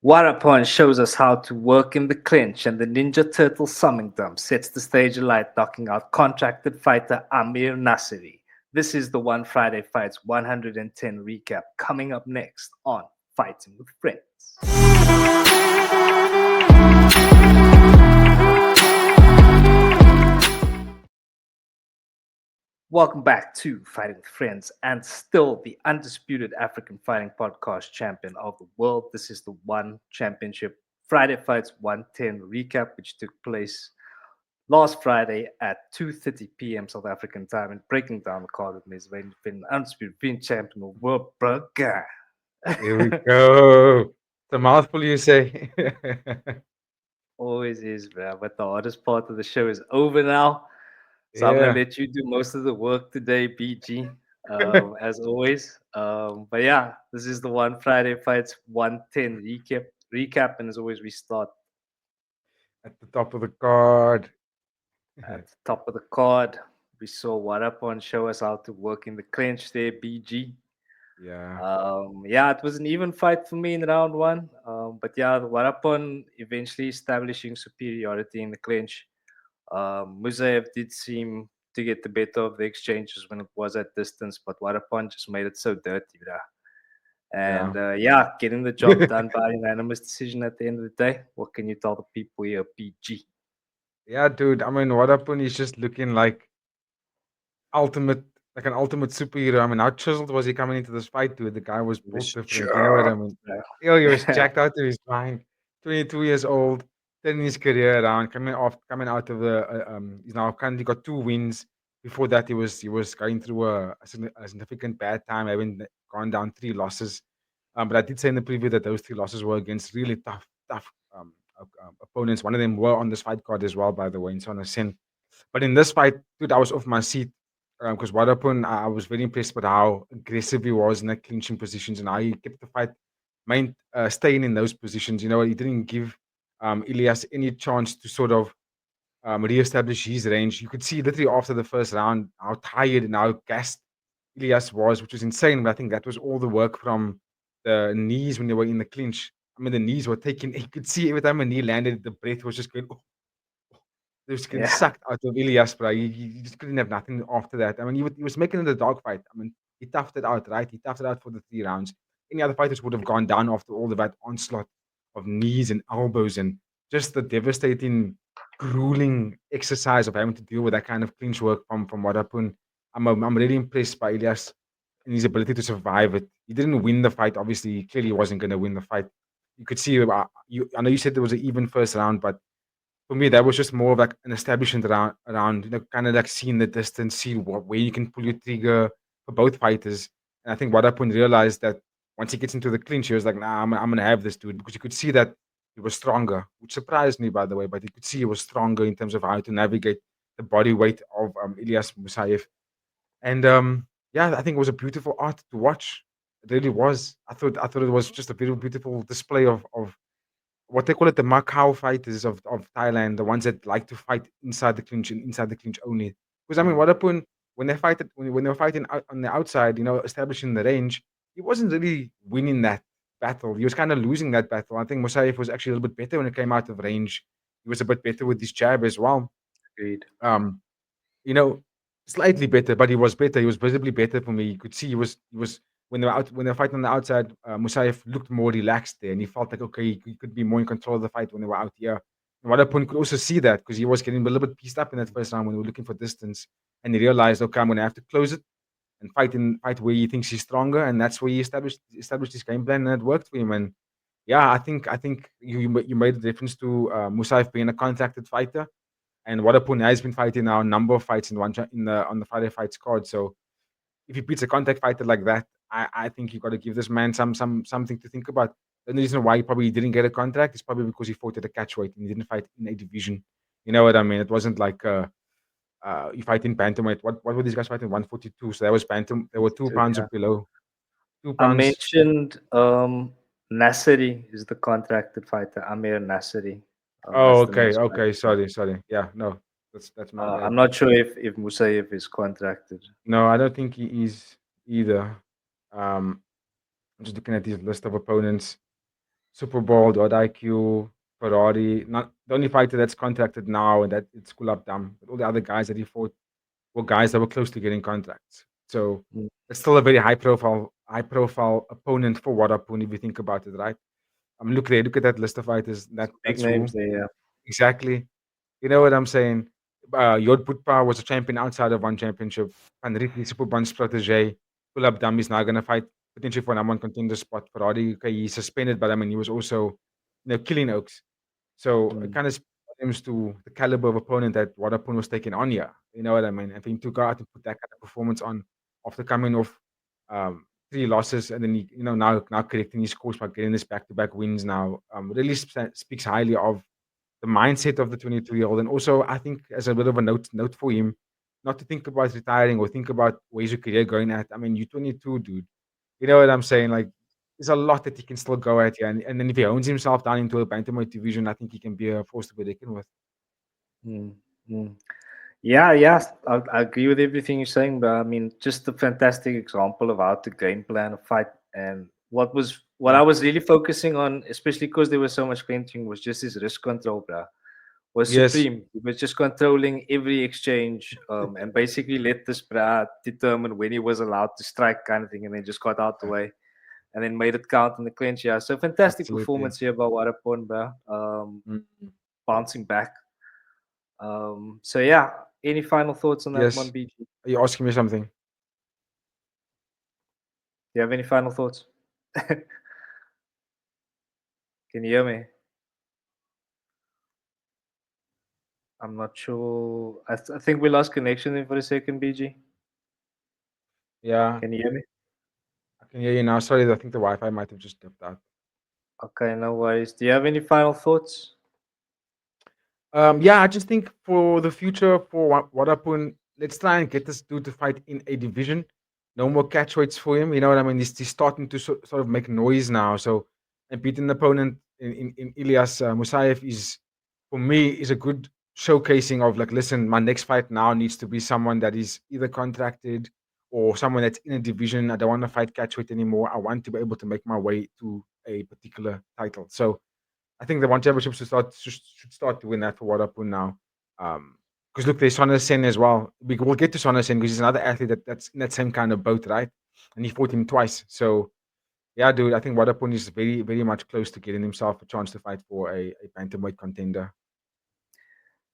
Worapon shows us how to work in the clinch, and the Ninja Turtle Samingdam sets the stage alight, knocking out contracted fighter Amir Naseri. This is the One Friday Fights 110 recap coming up next on Fighting with Friends. Welcome back to Fighting with Friends, and still the undisputed African fighting podcast champion of the world. This is the One Championship Friday Fights 110 recap, which took place last Friday at 2:30 p.m. South African time. And breaking down the card with me is been undisputed being champion of the world, brother. Here we go. It's a mouthful, you say. Always is, bro. But the hardest part of the show is over now. So I'm gonna Yeah. let you do most of the work today, BG, as always. But yeah, this is the One Friday Fights 110 recap, and as always, we start At the top of the card. at the top of the card. We saw Worapon show us how to work in the clinch there, BG. Yeah. Yeah, it was an even fight for me in round one. But yeah, Worapon eventually establishing superiority in the clinch. Musaev did seem to get the better of the exchanges when it was at distance, but Worapon just made it so dirty, bruh. Yeah. And yeah, getting the job done by unanimous decision at the end of the day. What can you tell the people here, PG? Yeah, dude. I mean, Wadapun is just looking ultimate, like an ultimate superhero. I mean, how chiseled was he coming into this fight, dude? The guy was He built was different. You know what I jacked, mean? Yo, he was bruh. jacked out to his mind. 22 years old, turning his career around, coming out of he's now currently got 2 wins. Before that, he was going through a significant bad time, having gone down 3 losses. But I did say in the preview that those 3 losses were against really tough opponents. One of them were on this fight card as well, by the way, in Son of Sin. But in this fight, dude, I was off my seat because Wadapun, I was very impressed with how aggressive he was in the clinching positions and how he kept the fight staying in those positions. You know, he didn't give Ilyas any chance to sort of reestablish his range. You could see literally after the first round how tired and how gassed Ilyas was, which was insane. But I think that was all the work from the knees when they were in the clinch. I mean, the knees were taking. You could see every time a knee landed, the breath was just going. They was getting Yeah, sucked out of Ilyas, bro. He just couldn't have nothing after that. I mean, he was making it a dog fight. I mean, he toughed it out, right? He toughed it out for the 3 rounds. Any other fighters would have gone down after all of that onslaught of knees and elbows and just the devastating, grueling exercise of having to deal with that kind of clinch work from Wadapun. I'm really impressed by Ilyas and his ability to survive it. He didn't win the fight. Obviously, he clearly wasn't going to win the fight. You could see. I know you said there was an even first round, but for me, that was just more of like an establishment around kind of like seeing the distance, see where you can pull your trigger for both fighters. And I think Wadapun realized that once he gets into the clinch, he was like, nah, I'm going to have this dude because you could see that he was stronger, which surprised me, by the way, but you could see he was stronger in terms of how to navigate the body weight of Ilyas Musaev. And yeah, I think it was a beautiful art to watch. It really was. I thought it was just a very beautiful display of what they call it, the Macau fighters of Thailand, the ones that like to fight inside the clinch and inside the clinch only. Because I mean, mm, Wadapun, when they fight when they were fighting out on the outside, establishing the range, he wasn't really winning that battle. He was kind of losing that battle. I think Musayev was actually a little bit better when it came out of range. He was a bit better with his jab as well. agreed. Um, you know, slightly better, but he was better. He was visibly better for me. You could see he was when they were fighting on the outside. Musayev looked more relaxed there, and he felt like okay, he could be more in control of the fight when they were out here. And Wadapun could also see that because he was getting a little bit pieced up in that first round when we were looking for distance, and he realized, okay, I'm going to have to close it and fight where he thinks he's stronger, and that's where he established his game plan, and it worked for him. And yeah, I think you made a difference to Musayev being a contracted fighter and Wadapun has been fighting now a number of fights on the Friday Fights card. So if he beats a contact fighter like that, I think you got to give this man something to think about. The only reason why he probably didn't get a contract is probably because he fought at a catch weight and he didn't fight in a division. You know what I mean? It wasn't like you fight in bantamweight. What were these guys fighting? 142. So that was bantam. There were two So, pounds yeah. or below. Two I pounds. mentioned Naseri is the contracted fighter, Amir Naseri. Oh, That's the okay, next okay. fighter. Sorry. Yeah, no, that's my I'm bad. not sure if Musayev is contracted. No, I don't think he is either. I'm just looking at his list of opponents. Super Bowl, IQ, Ferrari. Not the only fighter that's contracted now, and that it's Kulabdam. But all the other guys that he fought were guys that were close to getting contracts. So Mm. it's still a very high profile opponent for Worapon if you think about it, right? Look there, look at that list of fighters. Big That's names who there. Yeah. exactly. You know what I'm saying? YodUdon was a champion outside of one championship. And Ricky Superband's protege, Pull-up Dummy is now going to fight potentially for number one contender spot. Ferrari, okay, he's suspended, but I mean, he was also, killing Oaks. So it Mm. kind of speaks to the caliber of opponent that Wadapun was taking on here. You know what I mean? And for him to go out and put that kind of performance on after coming off three losses and then now correcting his course by getting this back-to-back wins now really speaks highly of the mindset of the 22-year-old. And also, I think as a bit of a note for him, not to think about retiring or think about where's your career going at. I mean, you're 22, dude. You know what I'm saying? Like, there's a lot that he can still go at here. And then if he owns himself down into a bantamweight division, I think he can be a force to be reckoned with. Mm. Mm. Yeah, yeah, I agree with everything you're saying, but I mean, just a fantastic example of how to game plan a fight. And what Yeah. I was really focusing on, especially because there was so much clinching, was just his wrist control, bro. Was Yes. supreme. He was just controlling every exchange, and basically let this bra determine when he was allowed to strike, kind of thing, and then just got out the Yeah, way and then made it count in the clinch. Yeah, so fantastic absolutely. performance here by Warapon, bro. Mm. Bouncing back. So yeah, any final thoughts on that one, Yes. BG? Do Are you asking me something? you have any final thoughts? Can you hear me? I'm not sure. I think we lost connection there for a second, BG. Yeah, Can you hear me? I can hear you now. Sorry, I think the Wi-Fi might have just dipped out. Okay, no worries. Do you have any final thoughts? Yeah, I just think for the future for Wadapun, let's try and get this dude to fight in a division. No more catchweights for him. You know what I mean? He's starting to sort of make noise now. So, and beating an opponent in Ilyas Musaev is, for me, is a good showcasing of like, listen, my next fight now needs to be someone that is either contracted or someone that's in a division. I don't want to fight catchweight anymore. I want to be able to make my way to a particular title. So, I think the one championship should start doing that for Wadapun now. Because look, there's Sonna Sen as well. We'll get to Sonna Sen because he's another athlete that's in that same kind of boat, right? And he fought him twice. So yeah, dude, I think Wadapun is very, very much close to getting himself a chance to fight for a bantamweight contender.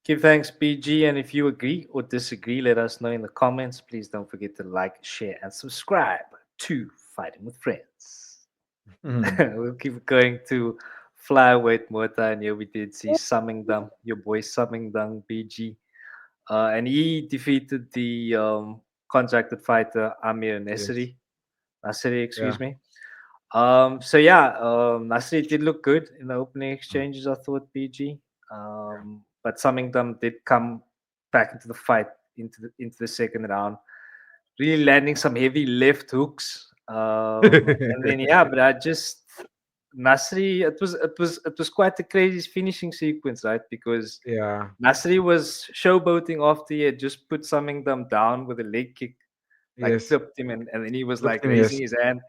Give thanks, BG. And if you agree or disagree, let us know in the comments. Please don't forget to like, share, and subscribe to Fighting with Friends. Mhm. We'll keep going to flyweight Muay Thai, and here we did see Samingdam, your boy Samingdam BG, and he defeated the contracted fighter Amir Yes. Naseri, Yeah. excuse me. So yeah, Nasri did look good in the opening Mm. exchanges, I thought, BG. But Samingdam did come back into the fight into the second round, really landing some heavy left hooks. And then yeah, but I just Nasri, it was quite a crazy finishing sequence, right? Because Yeah. Nasri was showboating after he had just put Samingdam down with a leg kick, like Yes. clipped him, and then he was Look at like him. Yes. raising his hand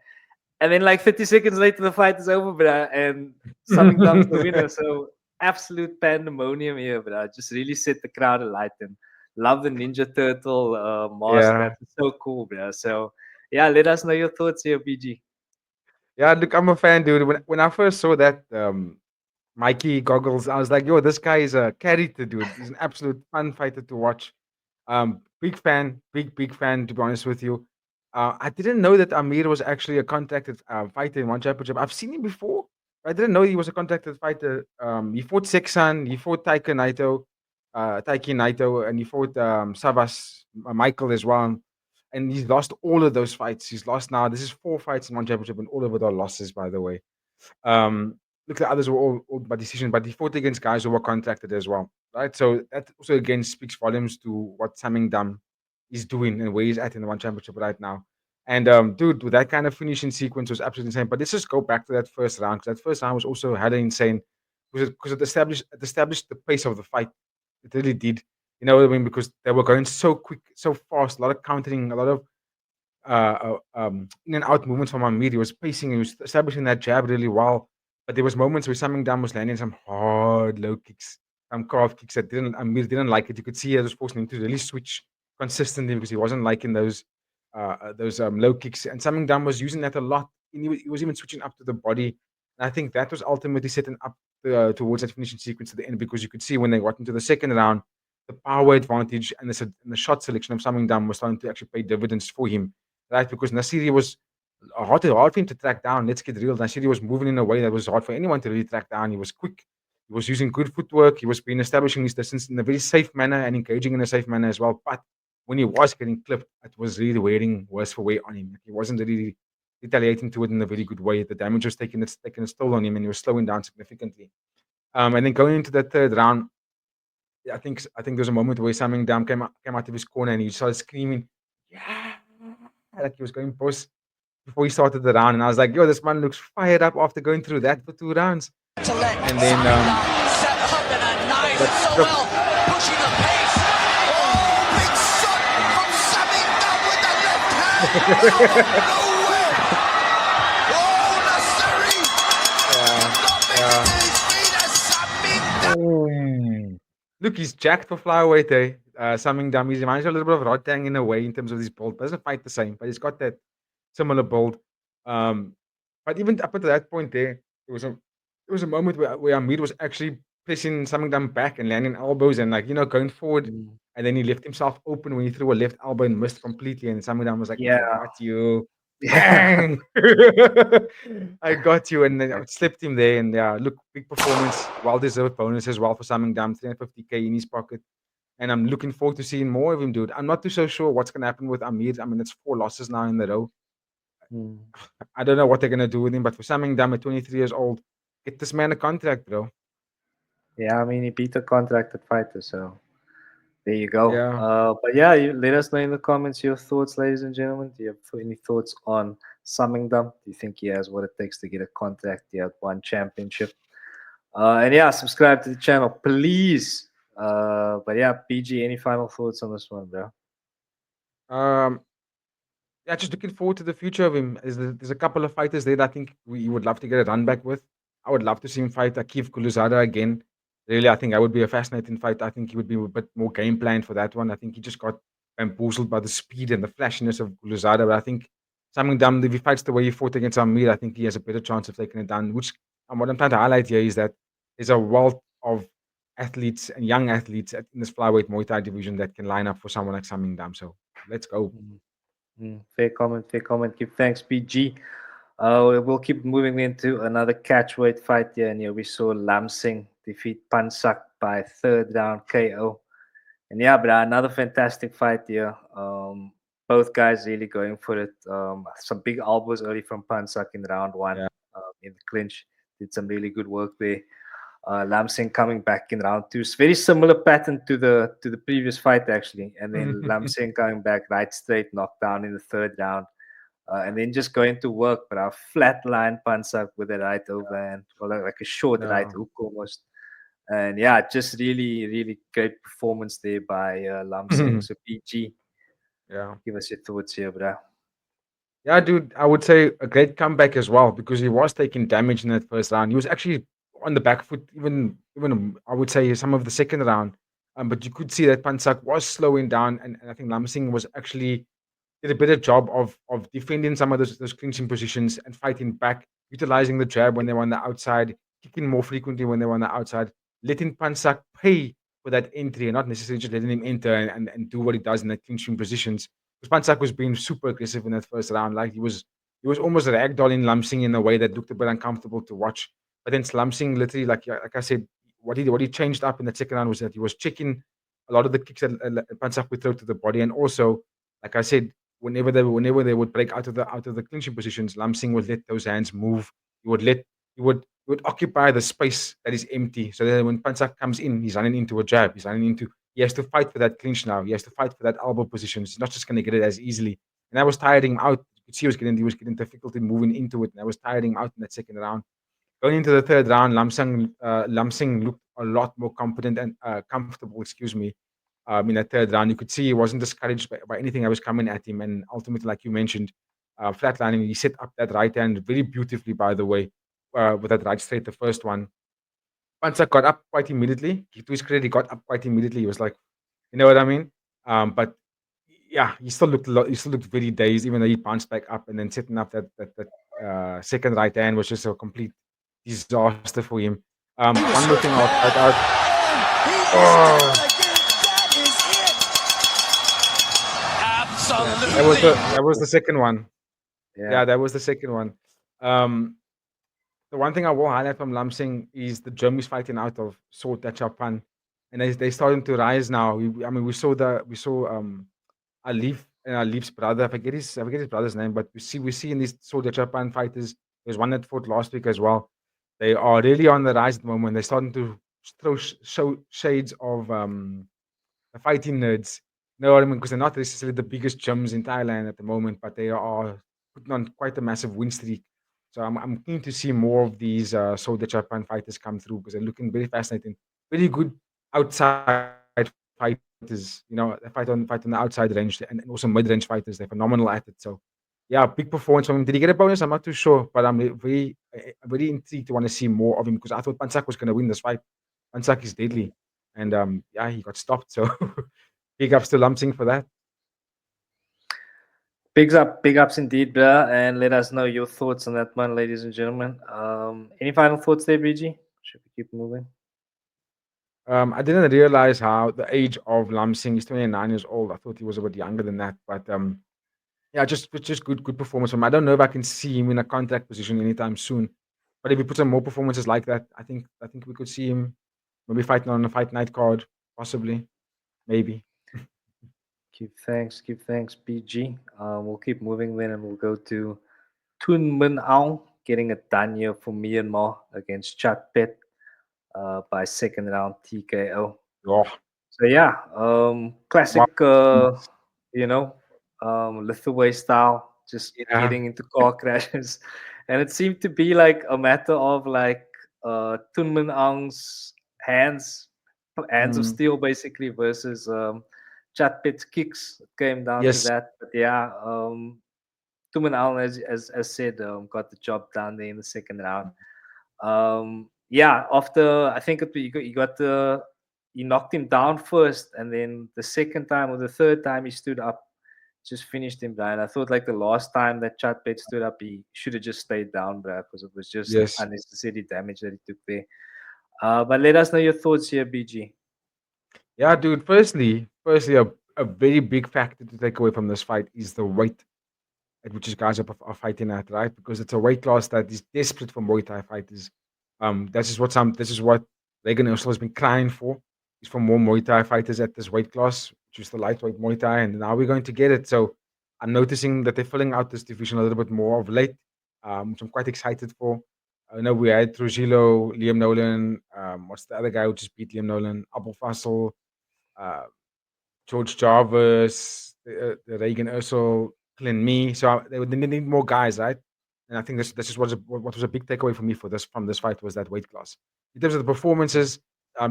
and then like 50 seconds later, the fight is over, bruh, and Samingdam's the winner. So absolute pandemonium here, bruh. Just really set the crowd alight and love the Ninja Turtle mask. Yeah. That's so cool, bruh. So yeah, let us know your thoughts here, BG. Yeah. Look, I'm a fan, dude. When I first saw that Mikey goggles, I was like, yo, this guy is a character, dude. He's an absolute fun fighter to watch. Big fan, big fan. To be honest with you, I didn't know that Amir was actually a contracted fighter in one championship. I've seen him before. But I didn't know he was a contracted fighter. He fought Seksan, he fought Taiki Naito, and he fought Savas Michael as well. And he's lost all of those fights. He's lost now. This is 4 fights in one championship, and all of it are losses, by the way. Um, Look, the others were all by decision, but he fought against guys who were contracted as well, right? So that also again speaks volumes to what Samingdam is doing and where he's at in the one championship right now. And dude, with that kind of finishing sequence was absolutely insane. But let's just go back to that first round because that first round was also hella insane because it established the pace of the fight. It really did. You know what I mean? Because they were going so quick, so fast, a lot of countering, a lot of in and out movements from Amir. He was pacing, he was establishing that jab really well. But there was moments where Samingdam was landing some hard low kicks, some calf kicks that Amir didn't like it. You could see he was forcing him to really switch consistently because he wasn't liking those low kicks. And Samingdam was using that a lot. And he was even switching up to the body. And I think that was ultimately setting up towards that finishing sequence at the end, because you could see when they got into the second round, the power advantage and the shot selection of Samingdam was starting to actually pay dividends for him, right? Because Naseri was hard for him to track down. Let's get real. Nasiri was moving in a way that was hard for anyone to really track down. He was quick. He was using good footwork. He was been establishing his distance in a very safe manner and engaging in a safe manner as well. But when he was getting clipped, it was really wearing worse for wear on him. He wasn't really retaliating to it in a very good way. The damage was taking its toll on him, and he was slowing down significantly. And then going into that third round, I think there's a moment where Samingdam came out of his corner and he started screaming, "Yeah!" like he was going boss before he started the round, and I was like, "Yo, this man looks fired up after going through that for 2 rounds." To let And then set up in a nice but so look, well, pushing the pace. Oh, big shot from Samingdam with the left hand. No way. Oh, Naseri yeah, not making yeah. to his feet as Samingdam. Look, he's jacked for flyweight, eh? Samingdam. He reminds me a little bit of Rodtang in a way in terms of his build. Doesn't fight the same, but he's got that similar build. Um, but even up until that point, there was a moment where Amir was actually pressing Samingdam back and landing elbows and going forward. Mm. And then he left himself open when he threw a left elbow and missed completely. And Samingdam was like, "I Yeah. got you." Yeah. Bang! I got you, and then I slipped him there. And yeah, look, big performance, well deserved bonus as well for Samingdam, 350K in his pocket. And I'm looking forward to seeing more of him, dude. I'm not too so sure what's gonna happen with Amir. I mean, it's 4 losses now in a row. Mm. I don't know what they're gonna do with him, but for Samingdam at 23 years old, get this man a contract, bro. Yeah, I mean, he beat a contracted fighter, so there you go. Yeah. But yeah, let us know in the comments your thoughts, ladies and gentlemen. Do you have any thoughts on Samingdam? Do you think he has what it takes to get a contract? He had one championship. And yeah, subscribe to the channel, please. But yeah, PG, any final thoughts on this one, bro? Um, yeah, just looking forward to the future of him. There's a couple of fighters there that I think we would love to get a run back with. I would love to see him fight Akif Kuluzada again. Really, I think that would be a fascinating fight. I think he would be a bit more game planned for that one. I think he just got bamboozled by the speed and the flashiness of Kuluzada. But I think something done, if he fights the way he fought against Amir, I think he has a better chance of taking it down. Which, and what I'm trying to highlight here is that there's a wealth of athletes and young athletes in this flyweight Muay Thai division that can line up for someone like Samingdam. So let's go. Mm. Fair comment, fair comment. Give thanks, PG. We'll keep moving into another catchweight fight here, and here we saw Lam Singh defeat Pansak by third round KO. And yeah, but another fantastic fight here. Both guys really going for it. Some big elbows early from Pansak in round one. Yeah. In the clinch, did some really good work there. Lam Singh coming back in round two. It's very similar pattern to the previous fight actually. And then Lam Singh coming back right straight, knocked down in the third round. And then just going to work, but a flat line Pansak with a right overhand, or like a short right No. hook almost. And yeah, just really, really great performance there by Lam Singh. So PG, Yeah. give us your thoughts here, bro. Yeah, dude, I would say a great comeback as well because he was taking damage in that first round. He was actually on the back foot, even I would say some of the second round. But you could see that Pansak was slowing down, and I think Lamsing was actually did a better job of defending some of those clinching positions and fighting back, utilizing the jab when they were on the outside, kicking more frequently when they were on the outside, letting Pansak pay for that entry and not necessarily just letting him enter and do what he does in the clinching positions. Because Pansak was being super aggressive in that first round. Like he was almost ragdolling Lamsing in a way that looked a bit uncomfortable to watch. But then Lamsing literally, like I said, what he changed up in the second round was that he was checking a lot of the kicks that Pansak would throw to the body, and also, like I said, whenever they would break out of the clinching positions, Lam Singh would let those hands move. He would occupy the space that is empty. So that when Pansak comes in, he's running into a jab. He has to fight for that clinch now. He has to fight for that elbow position. He's not just gonna get it as easily. And that was tiring him out. You could see he was getting difficulty moving into it. And that was tiring him out in that second round. Going into the third round, Lam Sing looked a lot more confident and comfortable, excuse me, in that third round. You could see he wasn't discouraged by anything that was coming at him. And ultimately, like you mentioned, flatlining, he set up that right hand very beautifully, by the way. with that right straight, the first one. Pansa got up quite immediately. To his credit, he got up quite immediately. He was like, you know what I mean? But yeah, he still looked he still looked very dazed, even though he bounced back up and then setting up that second right hand was just a complete disaster for him. One more thing I'll shout out. Oh, Absolutely. that was the second one. Yeah. Yeah, that was the second one. The one thing I will highlight from Lamsing is the gym he's fighting out of, Sword that Japan, and they starting to rise now. We saw Alif and Alif's brother. I forget his brother's name, but we see in these Sword Japan fighters. There's one that fought last week as well. They are really on the rise at the moment. They're starting to show shades of the fighting nerds. You know what I mean? Because they're not necessarily the biggest gyms in Thailand at the moment, but they are putting on quite a massive win streak. So I'm keen to see more of these Soldier Japan fighters come through because they're looking very fascinating, very good outside fighters. They fight on the outside range and also mid range fighters. They're phenomenal at it. So yeah, big performance from him. Did he get a bonus? I'm not too sure, but I'm very intrigued to want to see more of him because I thought Pansak was going to win this fight. Pansak is deadly, and yeah, he got stopped. So big ups to Lamsing for that. Big ups indeed, bruh. And let us know your thoughts on that one, ladies and gentlemen. Any final thoughts there, BG? Should we keep moving? I didn't realize how the age of Lamsing is 29 years old. I thought he was a bit younger than that, but yeah, just good performance from him. I don't know if I can see him in a contract position anytime soon, but if he puts on more performances like that, I think we could see him maybe fighting on a fight night card, possibly, maybe. Keep thanks, BG. We'll keep moving then, and we'll go to Tun Min Aung getting a done here for Myanmar against Chatpet by second round TKO. Oh, So yeah, classic, wow. Lithuania style, just Yeah. getting into car crashes, and it seemed to be like a matter of like Tun Min Aung's hands of steel basically versus Chatpet's kicks. It came down to Yes. that, but yeah, Tun Min Aung, as said, got the job done there in the second round. Yeah, after I think he knocked him down first, and then the second time or the third time he stood up, just finished him down. I thought like the last time that Chatpet stood up, he should have just stayed down, bro, because it was just Yes. unnecessary damage that he took there. But let us know your thoughts here, BG. Yeah, dude. Firstly, a very big factor to take away from this fight is the weight at which these guys are fighting at, right? Because it's a weight class that is desperate for Muay Thai fighters. This is what Reagan Ursula has been crying for. Is for more Muay Thai fighters at this weight class, which is the lightweight Muay Thai, and now we're going to get it. So I'm noticing that they're filling out this division a little bit more of late, which I'm quite excited for. I know we had Trujillo, Liam Nolan. What's the other guy who just beat Liam Nolan? Abel Fassel, uh, George Jarvis, the Reagan Ursel, Clint Me. So they need more guys, right? And I think this is what was a big takeaway for me from this fight was that weight class. In terms of the performances,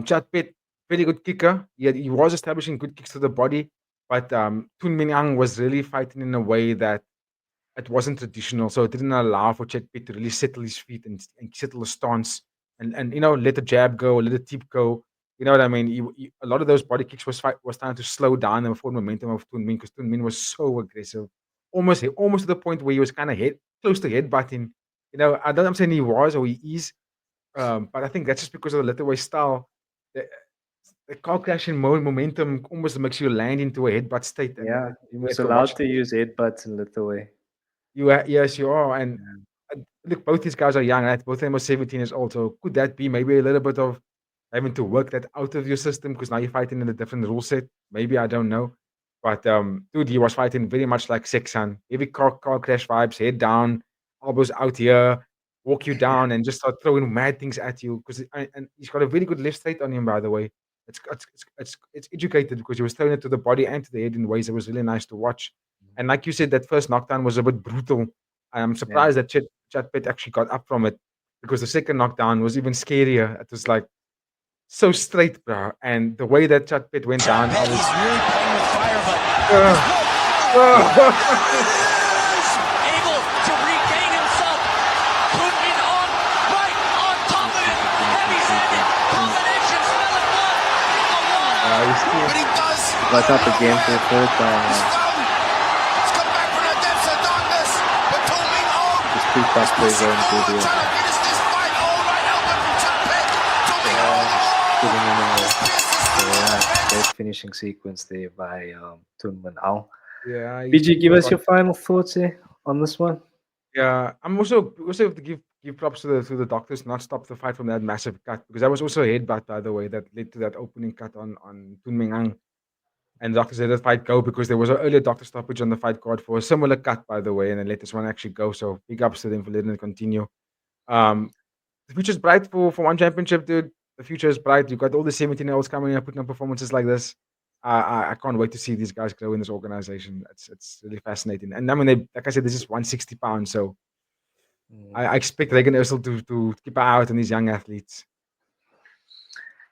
Chad Pitt, very good kicker. He was establishing good kicks to the body, but Tun Min Ang was really fighting in a way that it wasn't traditional, so it didn't allow for Chet Pitt to really settle his feet and settle a stance and let the jab go, let the tip go. You know what I mean? A lot of those body kicks was starting to slow down the forward momentum of Tun Min because Tun Min was so aggressive, almost to the point where he was kind of close to headbutting. I'm saying he was or he is, but I think that's just because of the Lithuanian style. The car crashing momentum almost makes you land into a headbutt state. And Yeah, he was to allowed watch to use headbutts in Lithuania. Yes, you are. And look, both these guys are young, right? Both of them are 17 years old. So could that be maybe a little bit of having to work that out of your system because now you're fighting in a different rule set? Maybe, I don't know. But dude, he was fighting very much like Sexan. Heavy car crash vibes, head down, elbows out here, walk you down, and just start throwing mad things at you. And he's got a very good left straight on him, by the way. It's educated because he was throwing it to the body and to the head in ways that was really nice to watch. And like you said, that first knockdown was a bit brutal. I'm surprised that Chatpet actually got up from it because the second knockdown was even scarier. It was like so straight, bro. And the way that Chatpet went down, I was really playing with fire, but uh, able to regain himself. Tun Min Aung risky. But he does. Got up again for the third time. He's found. He's come back from the depths of darkness. But Toming on. Just three tough plays Pushing going to forward, the trying to finish this fight. Oh, right elbow from Champek. Toming on. putting in a Just pierces through the defense. great finishing sequence there by Tunman Ao. Yeah, BG, give us got- your final thoughts here on this one. Yeah, I'm also have to give props to the doctors not stop the fight from that massive cut, because that was also a headbutt, by the way, that led to that opening cut on Tun Meng Ang. And the doctors let the fight go because there was an earlier doctor stoppage on the fight card for a similar cut, by the way, and then let this one actually go. So big ups to them for letting it continue. The future's bright for one championship, dude. The future is bright. You've got all the 17-year-olds coming and putting up performances like this. I can't wait to see these guys grow in this organization. It's really fascinating. And I mean, like I said, this is 160 pounds, so I expect Reagan Ursel to keep an eye out on these young athletes.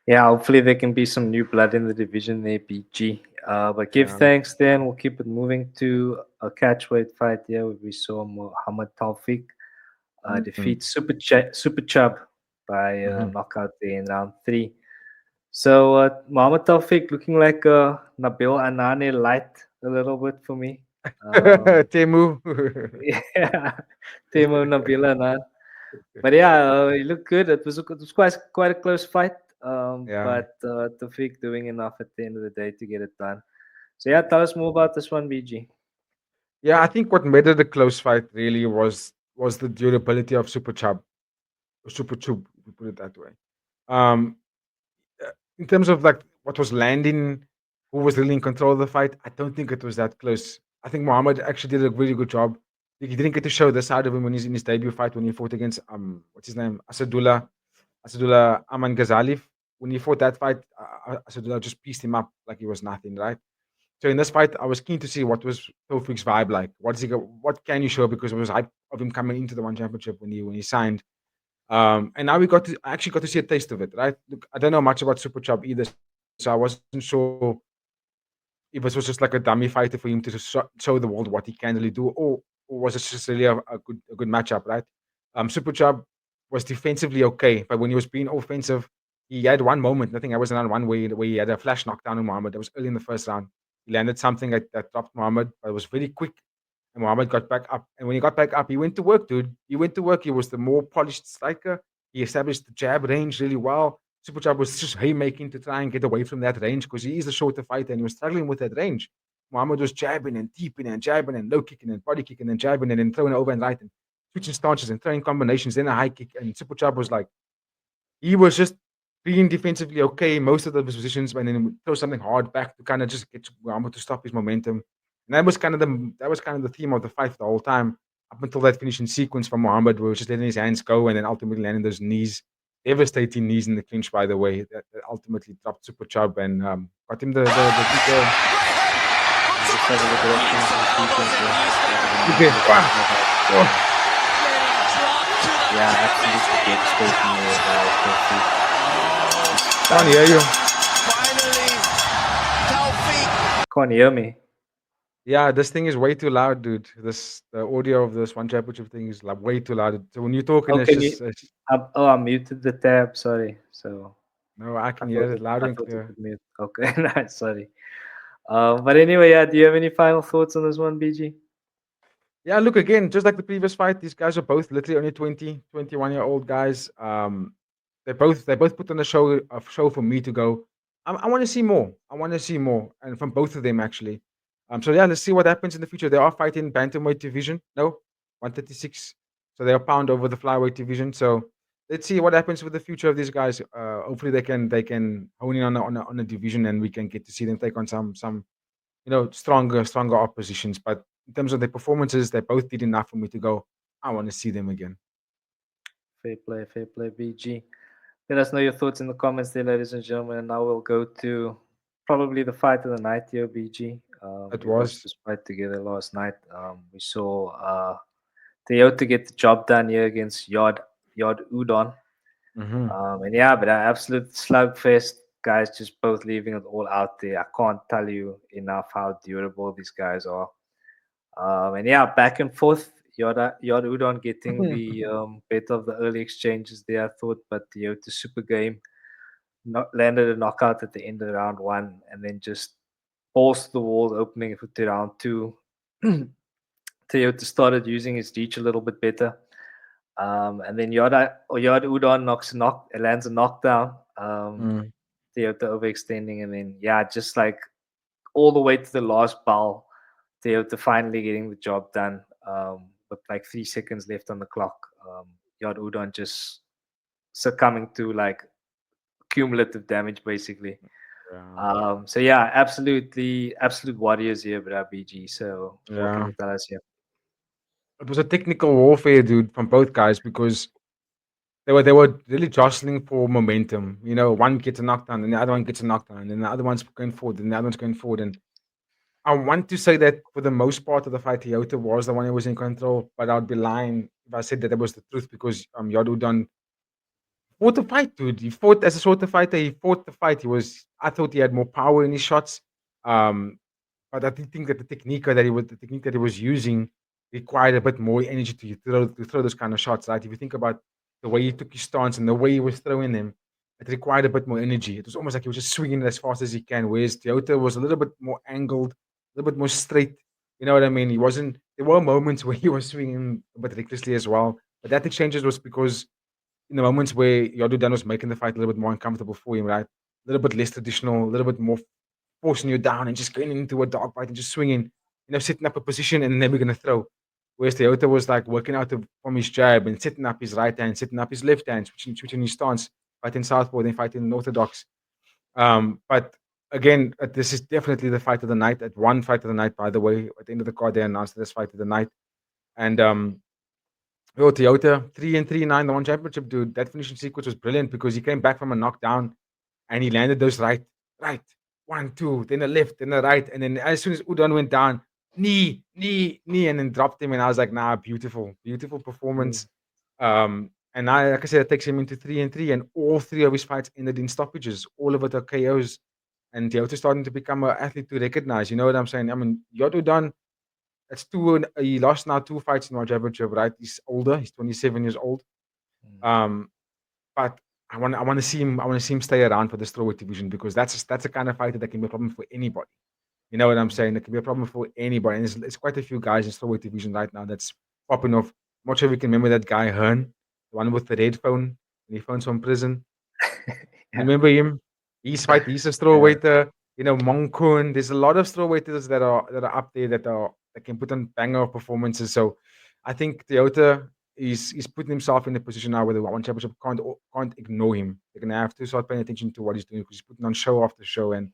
Yeah, hopefully there can be some new blood in the division there, BG. But give Yeah. thanks, then we'll keep it moving to a catchweight fight here where we saw Muhammad Taufik defeat Super Chub by knockout there in round 3. So Muhammad Taufik looking like Nabil Anane light a little bit for me. Temu. Yeah, Timo Nabil Anane. But yeah, he looked good. It was quite a close fight. Yeah. But Taufik doing enough at the end of the day to get it done. So yeah, tell us more about this one, BG. Yeah, I think what made it a close fight really was the durability of Super Chub. Super Chub, if we put it that way. Um, in terms of like what was landing, who was really in control of the fight, I don't think it was that close. I think Muhammad actually did a really good job. He didn't get to show the side of him when he's in his debut fight when he fought against what's his name, Asadullah Aman Ghazaliev. When he fought that fight, Asadullah just pieced him up like he was nothing, right? So in this fight, I was keen to see what was Taufik's vibe like. What can you show? Because it was hype of him coming into the one championship when he signed. And now I actually got to see a taste of it, right? Look, I don't know much about Super Chub either, so I wasn't sure if this was just like a dummy fighter for him to just show the world what he can really do, or was it just really a good matchup, right? Super Chub was defensively okay, but when he was being offensive, he had one moment. I think I was around one where he had a flash knockdown on Muhammad. That was early in the first round. He landed something that dropped Muhammad, but it was very quick. And Muhammad got back up. And when he got back up, he went to work, dude. He went to work. He was the more polished striker. He established the jab range really well. Super Chub was just haymaking to try and get away from that range because he is a shorter fighter and he was struggling with that range. Muhammad was jabbing and deeping and jabbing and low kicking and body kicking and jabbing and then throwing it over and right and switching stances and throwing combinations, then a high kick. And Super Chub was like, he was just being defensively okay most of the positions, and then throw something hard back to kind of just get Muhammad to stop his momentum. And that was kind of the theme of the fight the whole time, up until that finishing sequence from Muhammad, where he was just letting his hands go and then ultimately landing those knees, devastating knees in the clinch, by the way, that ultimately dropped Super Chub and got him the Just have a look at that finishing sequence, yeah. Oh. Yeah, absolutely devastating there by Taufik. Can't hear you. Finally, Taufik. Can't hear me. Yeah, this thing is way too loud, dude. The audio of this one championship thing is like way too loud. So when you're talking, Okay, it's just I muted the tab. Sorry. So no, I I can hear thought it loud and it clear. could mute. Okay, nice. Sorry. But anyway, yeah. Do you have any final thoughts on this one, BG? Yeah, look, again, just like the previous fight, these guys are both literally only 20, 21-year-old guys. They both put on a show for me to go. I want to see more. I want to see more, and from both of them actually. So yeah, let's see what happens in the future. They are fighting bantamweight division, no, 136. So they are pound over the flyweight division. So let's see what happens with the future of these guys. Hopefully they can hone in on a division, and we can get to see them take on some stronger oppositions. But in terms of their performances, they both did enough for me to go, I want to see them again. Fair play, BG. Let us know your thoughts in the comments there, ladies and gentlemen. And now we'll go to probably the fight of the night here, BG. It We watched was. this fight together last night. We saw Toyota get the job done here against YodUdon. And yeah, but an absolute slugfest. Guys just both leaving it all out there. I can't tell you enough how durable these guys are. And yeah, back and forth. YodUdon getting the better of the early exchanges there, I thought, but the Super game landed a knockout at the end of round one, and then just balls to the walls, opening for to round two. Toyota started using his reach a little bit better. And then YodUdon lands a knockdown. Mm. Toyota overextending, and then yeah, just like all the way to the last ball, Toyota finally getting the job done. With like 3 seconds left on the clock, YodUdon just succumbing to like cumulative damage basically. Yeah. So yeah, absolute warriors here, bro, BG. So what can Yeah. you tell us here? It was a technical warfare, dude, from both guys because they were really jostling for momentum. You know, one gets a knockdown, and the other one gets a knockdown, and then the other one's going forward, and the other one's going forward. And I want to say that for the most part of the fight, Toyota was the one who was in control, but I'd be lying if I said that was the truth because YodUdon fought the fight, dude. He fought as a sort of fighter. He fought the fight. I thought he had more power in his shots. Um, but I did think that the technique that he was using required a bit more energy to throw those kind of shots, right? If you think about the way he took his stance and the way he was throwing them, it required a bit more energy. It was almost like he was just swinging it as fast as he can, whereas Toyota was a little bit more angled, a little bit more straight. You know what I mean? He wasn't. There were moments where he was swinging a bit recklessly as well, but that exchanges was because in the moments where YodUdon was making the fight a little bit more uncomfortable for him, right? A little bit less traditional, a little bit more forcing you down and just going into a dog fight and just swinging, setting up a position and then we're going to throw. Whereas Toyota was like working out from his jab and setting up his right hand, setting up his left hand, switching his stance, fighting southpaw, then fighting orthodox. But again, this is definitely the fight of the night. At one fight of the night, by the way, at the end of the card, they announced this fight of the night. And Yo, Toyota, 3-3-9, the one championship, dude. That finishing sequence was brilliant because he came back from a knockdown and he landed those right, 1, 2, then a left, then a right, and then as soon as Udon went down, knee, and then dropped him, and I was like, nah, beautiful, beautiful Mm. performance. And like I said, it takes him into 3-3, and all three of his fights ended in stoppages. All of it are KOs, and Toyota's starting to become an athlete to recognize. You know what I'm saying? I mean, YodUdon, that's two. He lost now 2 fights in World Championship, right? He's older. He's 27 years old. Mm. Um, but I want to see him. I want to see him stay around for the strawweight division because that's a kind of fighter that can be a problem for anybody. You know what I'm saying? It can be a problem for anybody. And there's quite a few guys in strawweight division right now that's popping off. I'm not sure if you can remember that guy Hearn, the one with the red phone, and he phones from prison. You Yeah, remember him? He's a yeah. strawweighter. Monkun. There's a lot of strawweighters that are up there that can put on banger performances. So I think Toyota is putting himself in a position now where the one championship can't ignore him. They're gonna have to start paying attention to what he's doing because he's putting on show after show. And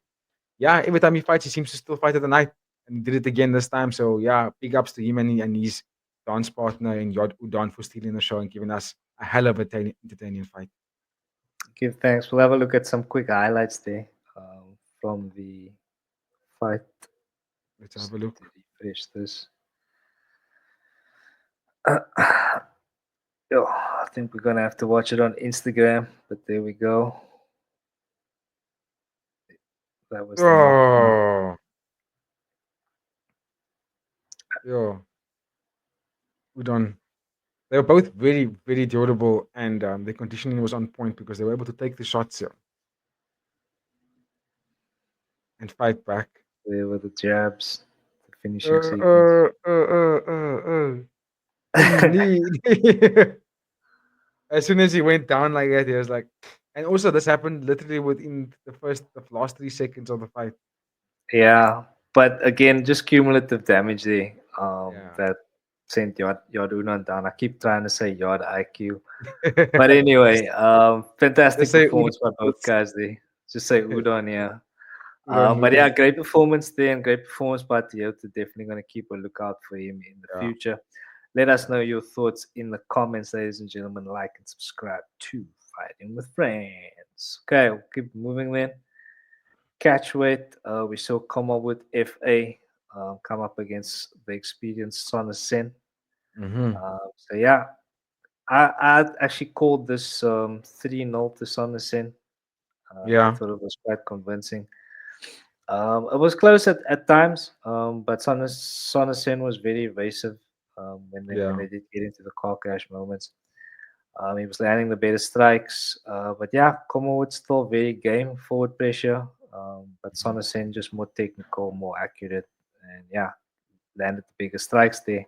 yeah, every time he fights, he seems to still fight at the night. And he did it again this time. So yeah, big ups to him and his dance partner in YodUdon for stealing the show and giving us a hell of a entertaining fight. Give thanks. We'll have a look at some quick highlights there from the fight. Let's have Just a need look. to refresh this. Yo, I think we're gonna have to watch it on Instagram, but there we go. That was the knockdown. Oh, yeah, Udon. They were both very, very durable, and their conditioning was on point because they were able to take the shots here and fight back. There were the jabs, the finishing Uh, sequence. uh, uh, uh, uh, uh. Knee. As soon as he went down like that, he was like, and also this happened literally within the last 3 seconds of the fight. Yeah, but again, just cumulative damage there. Yeah. That sent Yodunan down. I keep trying to say Yod IQ, but anyway, Let's fantastic say Udon. performance by both guys there. Just say Udon, yeah. Udon But yeah, movie. great performance there and great performance by Toyota. Definitely going to keep a lookout for him in the Yeah. future. Let us know your thoughts in the comments, ladies and gentlemen. Like and subscribe to Fighting with Friends. Okay, we'll keep moving then. Catchweight, we saw come up with FA come up against the experienced Son Sen. Mm-hmm. So yeah, I actually called this 3-0 to Son Sen. I Yeah. thought it was quite convincing. It was close at times, but Son Sen was very evasive when they Yeah. did get into the car crash moments. He was landing the better strikes. But yeah, Como would still very game forward pressure. But Sonosen just more technical, more accurate. And yeah, landed the bigger strikes there.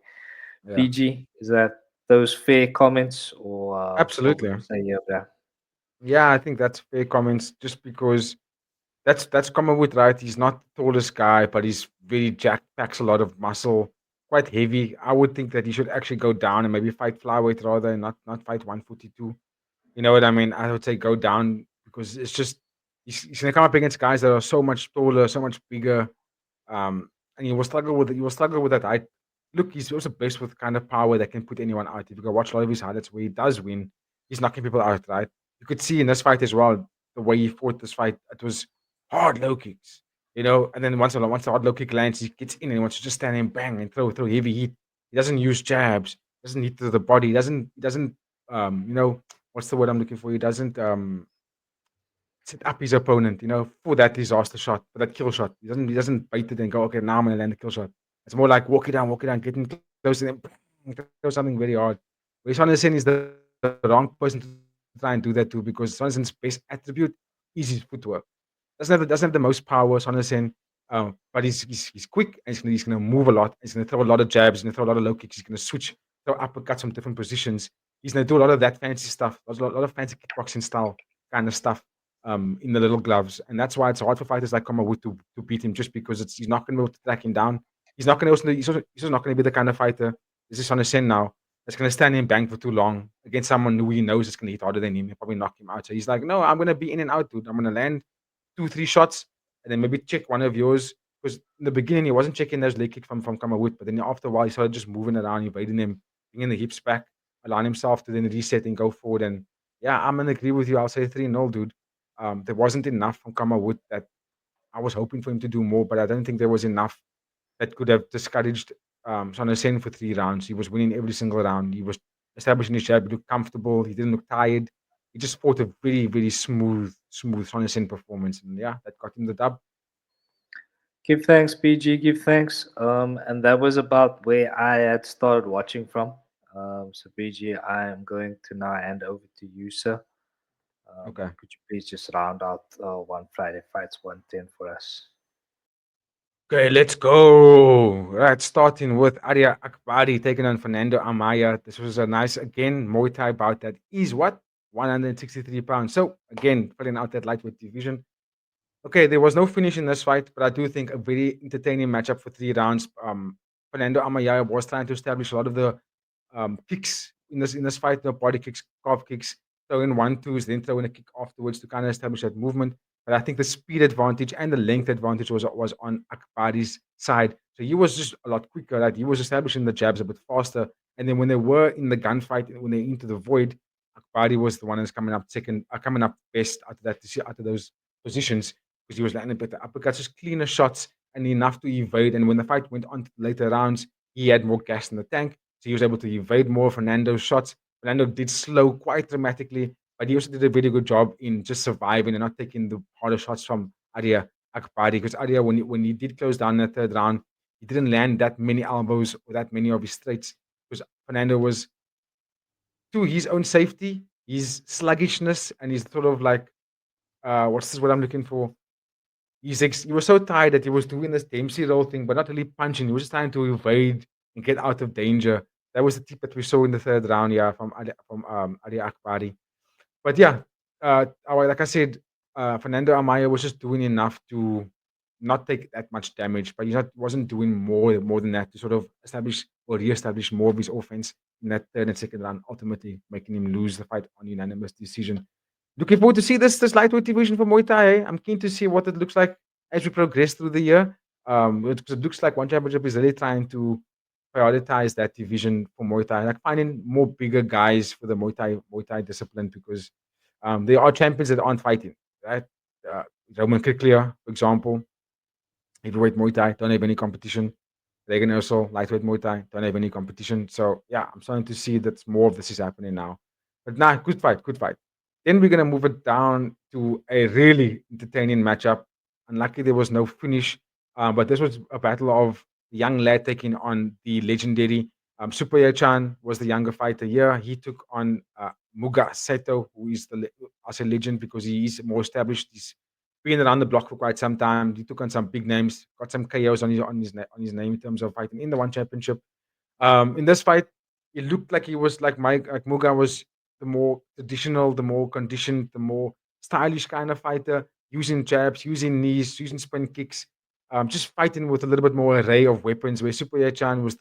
Yeah, PG, is that those fair comments or what would absolutely. you say here, bruh? Yeah, I think that's fair comments. Just because that's common with right. He's not the tallest guy, but he's very jacked, packs a lot of muscle, quite heavy. I would think that he should actually go down and maybe fight flyweight rather, and not fight 142. You know what I mean? I would say go down because it's just he's gonna come up against guys that are so much taller, so much bigger, and you will struggle with that height. Look, he's also blessed with kind of power that can put anyone out. If you go watch a lot of his highlights where he does win, he's knocking people out, right? You could see in this fight as well, the way he fought this fight, it was hard low kicks, and then once the hard low kick lands, he gets in and he wants to just stand and bang and throw heavy heat. He doesn't use jabs, doesn't hit to the body, he doesn't what's the word I'm looking for? He doesn't set up his opponent, for that disaster shot, for that kill shot. He doesn't bait it and go, okay, now I'm gonna land the kill shot. It's more like walk it down, get in close, and then throw something very hard. Where Sondersen is the wrong person to try and do that to because Sondersen's best attribute is his footwork. Doesn't have the most power, Sondersen, but he's quick and he's gonna move a lot. He's gonna throw a lot of jabs. He's gonna throw a lot of low kicks. He's gonna switch, throw uppercuts from different positions. He's gonna do a lot of that fancy stuff. There's a lot of fancy kickboxing style kind of stuff in the little gloves, and that's why it's hard for fighters like Kamawu to beat him, just because he's not going to be able to track him down. He's also not going to be the kind of fighter. This is on a sen now. That's going to stand in bang for too long against someone who he knows is going to hit harder than him and probably knock him out. So he's like, no, I'm going to be in and out, dude. I'm going to land 2, 3 shots and then maybe check one of yours. Because in the beginning he wasn't checking those leg kicks from Kamawut, but then after a while he started just moving around, evading him, bringing the hips back, allowing himself to then reset and go forward. And yeah, I'm gonna agree with you. I'll say 3-0, dude. There wasn't enough from Kamawut that I was hoping for him to do more, but I don't think there was enough that could have discouraged Son Sen for 3 rounds. He was winning every single round. He was establishing his jab. He looked comfortable. He didn't look tired. He just fought a very, very smooth Son Sen performance. And yeah, that got him the dub. Give thanks, PG. Give thanks. And that was about where I had started watching from. So PG, I am going to now hand over to you, sir. Okay. Could you please just round out one Friday fights 110 for us? Okay, let's go. Right, starting with Arya Akbari taking on Fernando Amaya. This was a nice, again, Muay Thai bout that is what? 163 pounds. So, again, filling out that lightweight division. Okay, there was no finish in this fight, but I do think a very entertaining matchup for 3 rounds. Fernando Amaya was trying to establish a lot of the kicks in this fight, the body kicks, calf kicks, throw in 1-2s, then throw in a kick afterwards to kind of establish that movement. But I think the speed advantage and the length advantage was on Akbari's side. So he was just a lot quicker. Right? He was establishing the jabs a bit faster. And then when they were in the gunfight, when they into the void, Akbari was the one that's coming up second, coming up best out of those positions because he was landing better uppercuts, just cleaner shots and enough to evade. And when the fight went on to later rounds, he had more gas in the tank. So he was able to evade more of Fernando's shots. Fernando did slow quite dramatically, but he also did a very good job in just surviving and not taking the harder shots from Arya Akbari. Because Arya, when he did close down in the third round, he didn't land that many elbows or that many of his straights because Fernando was, to his own safety, his sluggishness, and his sort of like, what's this word I'm looking for? He was so tired that he was doing this Dempsey roll thing, but not really punching. He was just trying to evade and get out of danger. That was the tip that we saw in the third round, yeah, from Ali Akbari. But yeah, like I said, Fernando Amaya was just doing enough to not take that much damage, but he wasn't doing more than that to sort of establish or re-establish more of his offense in that third and second round, ultimately making him lose the fight on unanimous decision. Looking forward to see this lightweight division for Muay Thai. I'm keen to see what it looks like as we progress through the year. It looks like One Championship is really trying to prioritize that division for Muay Thai, like finding more bigger guys for the Muay Thai discipline because there are champions that aren't fighting, right? Uh, Roman Kriklia, for example, heavyweight Muay Thai, don't have any competition. Reagan also, lightweight Muay Thai, don't have any competition. So yeah, I'm starting to see that more of this is happening now. But nah, good fight, good fight. Then we're gonna move it down to a really entertaining matchup. Unlucky there was no finish, but this was a battle of the young lad taking on the legendary Super Chan was the younger fighter here. He took on Muga Saito, who is as a legend because he is more established. He's been around the block for quite some time. He took on some big names, got some KOs on his name in terms of fighting in the one championship. In this fight, it looked like he was like Muga was the more traditional, the more conditioned, the more stylish kind of fighter, using jabs, using knees, using spin kicks, just fighting with a little bit more array of weapons. Where Super Chan was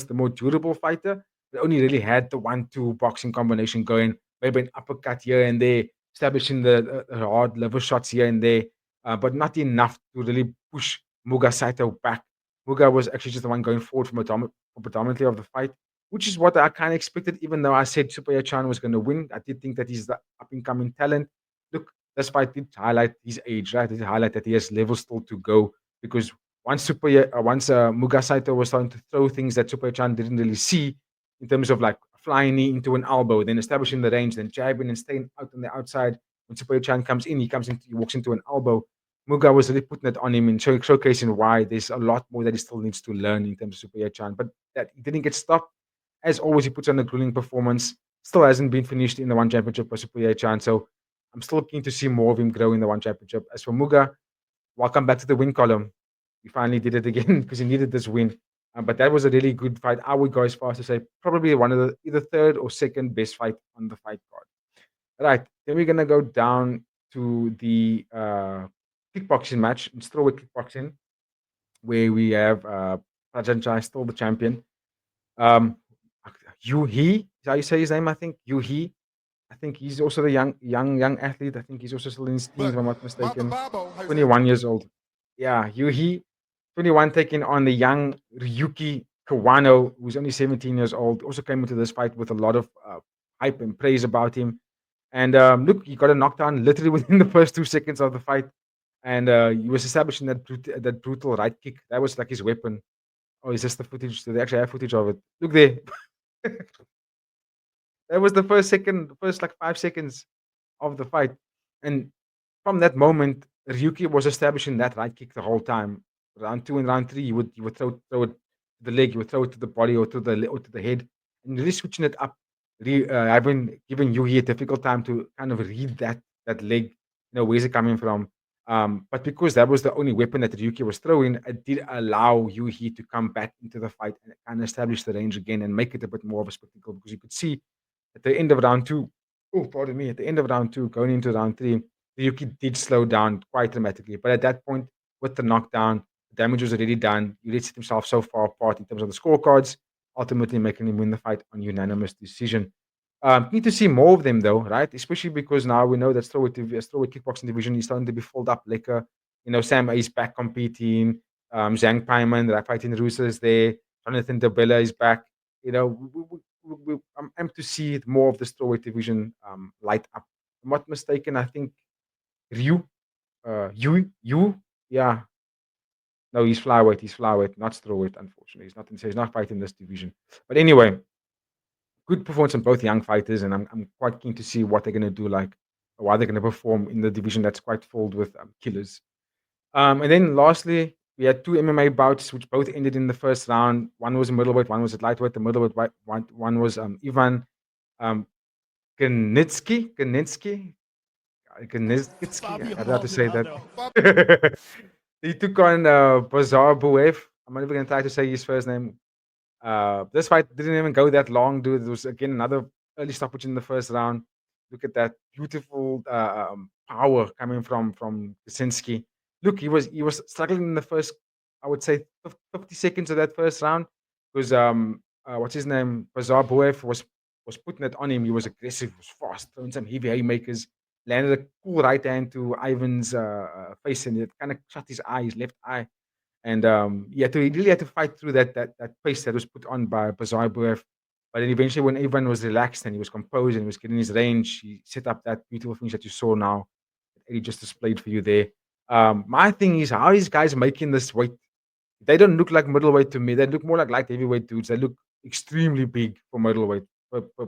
the more durable fighter, but only really had the 1-2 boxing combination going, maybe an uppercut here and there, establishing the hard liver shots here and there, but not enough to really push Muga Saito back. Muga was actually just the one going forward for predominantly of the fight, which is what I kind of expected, even though I said Super Chan was going to win. I did think that he's the up and coming talent. Look, this fight did highlight his age, right? It did highlight that he has levels still to go because once Muga Saito was starting to throw things that Super Chan didn't really see in terms of like flying knee into an elbow, then establishing the range, then jabbing and staying out on the outside. When Super Chan comes in, he walks into an elbow. Muga was really putting it on him and showcasing why there's a lot more that he still needs to learn in terms of Super Chan. But that he didn't get stopped. As always, he puts on a grueling performance. Still hasn't been finished in the one championship for Super Chan. So I'm still keen to see more of him grow in the one championship. As for Muga, welcome back to the win column. He finally did it again because he needed this win. But that was a really good fight. I would go as far as to say probably one of the either third or second best fight on the fight card. Right. Then we're gonna go down to the kickboxing match in strawweight kickboxing, where we have Prajan Chai, still the champion. Um, Yu He, is how you say his name? I think Yu He. I think he's also the young athlete. I think he's also still in his teens, But if I'm not Martha mistaken. Barbo, Jose. 21 years old. Yeah, Yu He, 21, taking on the young Ryuki Kawano, who's only 17 years old. Also came into this fight with a lot of hype and praise about him. And look, he got a knockdown literally within the first 2 seconds of the fight. And he was establishing that brutal right kick. That was like his weapon. Oh, is this the footage? Do they actually have footage of it? Look there. That was the first like 5 seconds of the fight. And from that moment, Ryuki was establishing that right kick the whole time. Round two and round three, he would throw it to the leg, he would throw it to the body or to the head, and really switching it up. Having given Yuhi a difficult time to kind of read that leg, where's it coming from? But because that was the only weapon that Ryuki was throwing, it did allow Yuhi to come back into the fight and kind of establish the range again and make it a bit more of a spectacle because you could see at the end of round two, oh, pardon me, at the end of round two, going into round three, Ryuki did slow down quite dramatically. But at that point, with the knockdown, the damage was already done. He let himself so far apart in terms of the scorecards, ultimately making him win the fight on unanimous decision. Need to see more of them though, right? Especially because now we know that strawweight kickboxing division is starting to be filled up. Like, Sam is back competing. Zhang Paiman, that fighting Rusa is there. Jonathan Dobella is back. I'm amped to see more of the strawweight division light up. If I'm not mistaken, I think Ryu, yeah. No, he's flyweight. He's flyweight, not strawweight. Unfortunately, he's not fighting this division. But anyway, good performance on both young fighters, and I'm quite keen to see what they're going to do, like why they're going to perform in the division that's quite filled with killers. And then lastly, we had two MMA bouts which both ended in the first round. One was a middleweight, one was at lightweight. The middleweight one was Ivan um, Ganitsky. I don't know how to say that. He took on Bazar Buev. I'm not even going to try to say his first name. This fight didn't even go that long, dude. It was again another early stoppage in the first round. Look at that beautiful power coming from Kaczynski. Look, he was struggling in the first, I would say, 50 seconds of that first round because what's his name, Bazar Buev was putting it on him. He was aggressive, was fast, throwing some heavy haymakers. Landed a cool right hand to Ivan's face, and it kind of shut his eye, his left eye. And he really had to fight through that pace that was put on by Bazarbuev. But then eventually, when Ivan was relaxed and he was composed and he was getting his range, he set up that beautiful finish that you saw now. That Eddie just displayed for you there. My thing is, how are these guys making this weight? They don't look like middleweight to me. They look more like light heavyweight dudes. They look extremely big for middleweight,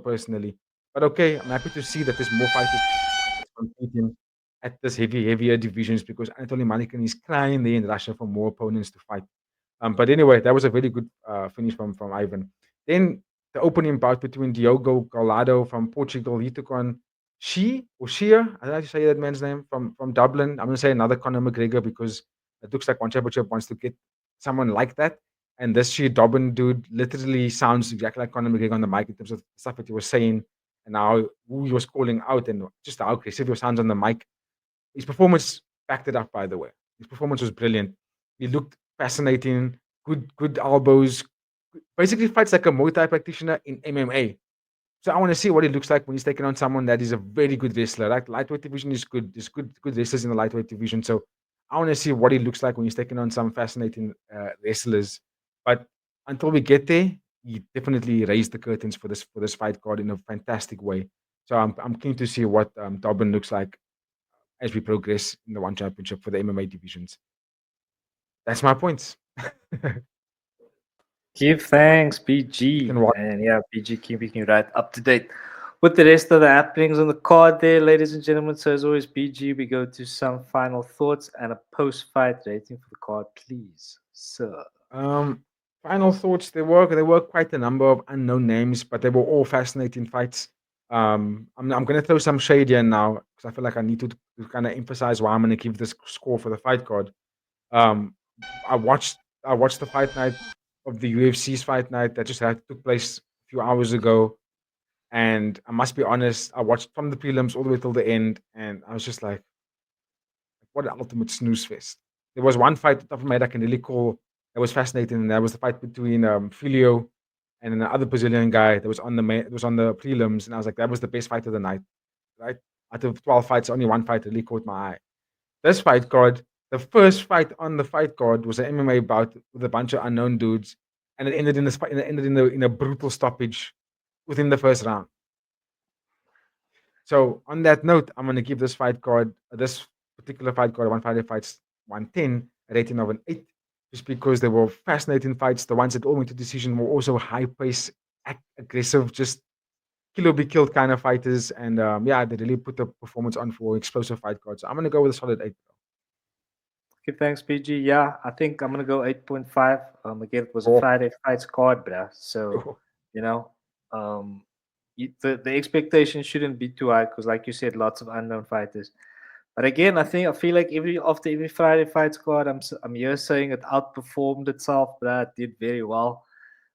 personally. But okay, I'm happy to see that there's more fighters competing at this heavier divisions because Anatoly Malikin is crying there in Russia for more opponents to fight. But anyway, that was a very good finish from Ivan. Then the opening bout between Diogo Gallardo from Portugal. He took on Shia, I don't know how to say that man's name, from Dublin. I'm going to say another Conor McGregor because it looks like One Championship wants to get someone like that. And this Shia Dobbin dude literally sounds exactly like Conor McGregor on the mic in terms of the stuff that he was saying and how who he was calling out and just how aggressive he sounds on the mic. His performance backed it up, by the way. His performance was brilliant. He looked fascinating, good elbows. Basically, fights like a Muay Thai practitioner in MMA. So I want to see what it looks like when he's taking on someone that is a very good wrestler. Like lightweight division is good. There's good wrestlers in the lightweight division. So I want to see what it looks like when he's taking on some fascinating wrestlers. But until we get there, he definitely raised the curtains for this fight card in a fantastic way. So I'm keen to see what Dobbin looks like as we progress in the One Championship for the MMA divisions. That's my points. Give thanks, You BG. can watch. And yeah, BG keeping you right up to date with the rest of the happenings on the card there, ladies and gentlemen. So as always, BG, we go to some final thoughts and a post-fight rating for the card, please, sir. Final thoughts. There were quite a number of unknown names, but they were all fascinating fights. I'm going to throw some shade in now because I feel like I need to kind of emphasize why I'm going to give this score for the fight card. Um, I watched the fight night of the UFC's fight night that just took place a few hours ago, and I must be honest, I watched from the prelims all the way till the end, and I was just like, what an ultimate snooze fest. There was one fight at the top of my head I can really call that was fascinating, and that was the fight between Filio and another Brazilian guy that was on the prelims, and I was like, that was the best fight of the night, right? Out of 12 fights, only one fight really caught my eye. This fight card, the first fight on the fight card was an MMA bout with a bunch of unknown dudes, and it ended in a brutal stoppage within the first round. So on that note, I'm gonna give this particular fight card, One Fighter Fights 110, a rating of an 8, just because they were fascinating fights. The ones that all went to decision were also high pace, aggressive, just killer be killed kind of fighters, and yeah, they really put the performance on for explosive fight cards. So I'm gonna go with a solid 8. Give thanks, BG. Yeah, I think I'm gonna go 8.5. Again, it was a Oh. Friday fights card, bruh. So you know, the expectation shouldn't be too high because, like you said, lots of unknown fighters. But again, I feel like after every Friday fights card, I'm here saying it outperformed itself, but it did very well.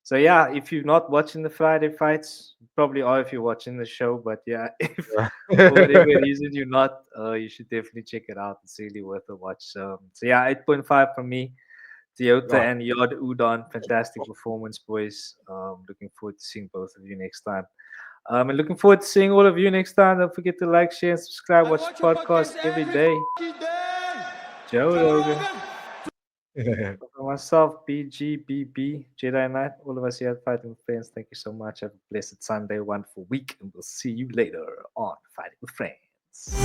So yeah, if you're not watching the Friday fights, you probably are if you're watching the show. But yeah, if for whatever reason you're not, you should definitely check it out. It's really worth a watch. So yeah, 8.5 from me. Toyota Yeah. and YodUdon, fantastic performance, boys. Looking forward to seeing both of you next time. And looking forward to seeing all of you next time. Don't forget to like, share, and subscribe. Watch the podcast every day. Joe Rogan. For myself, BGBB, Jedi Knight, all of us here at Fighting with Friends, thank you so much. Have a blessed Sunday, wonderful week, and we'll see you later on Fighting with Friends.